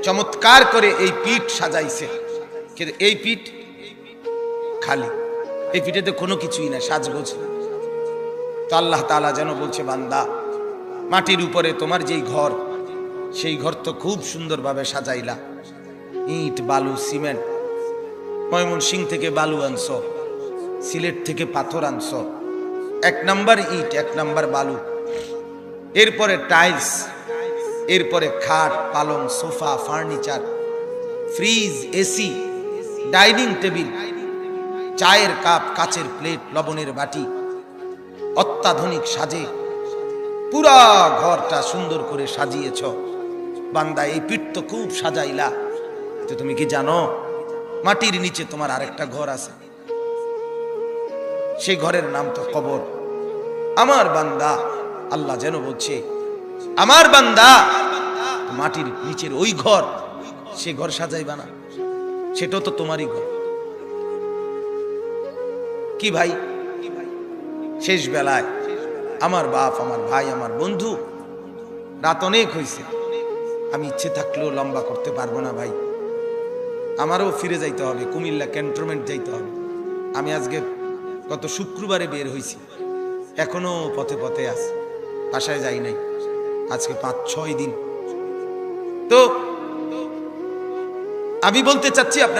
চমৎকার করে এই পিঠ সাজাইছে, কিন্তু এই পিঠ খালি, এই পিঠেতে কোনো কিছুই না, সাজগোজ। তো আল্লাহ তাআলা যেন বলছে, বান্দা মাটির উপরে তোমার যেই ঘর, সেই ঘর তো খুব সুন্দরভাবে সাজাইলা, ইট বালু সিমেন্ট, ময়মনসিংহ থেকে বালু আনছো, সিলেট থেকে পাথর আনছো, 1 নাম্বার ইট 1 নাম্বার বালু, এরপরে টাইলস, এরপরে খাট পালং sofa furniture, fridge AC, dining table, চায়ের কাপ, কাচের প্লেট, লবণের বাটি, অত্যাধুনিক সাজে পুরা ঘরটা সুন্দর করে সাজিয়েছ। বান্দা এই পিঠ তো খুব সাজাইলা, তো তুমি কি জানো মাটির নিচে তোমার আরেকটা ঘর আছে, সেই ঘরের নাম তো কবর। আমার বান্দা, আল্লাহ যেন বলছে, আমার বান্দা মাটির নিচের ওই ঘর, সে ঘর সাজাইবা না, সেটাও তো তোমারই ঘর। কি ভাই, শেষ বেলায় আমার বাপ, আমার ভাই, আমার বন্ধু, রাত অনেক হয়েছে, আমি ইচ্ছে থাকলেও লম্বা করতে পারবো না ভাই, আমারও ফিরে যাইতে হবে, কুমিল্লা ক্যান্টনমেন্ট যাইতে হবে। আমি আজকে গত শুক্রবারে বের হয়েছি, এখনো পথে পথে আছে, বাসায় যাই নাই আজকে 5-6 দিন। তো আমি বলতে চাচ্ছি আপনার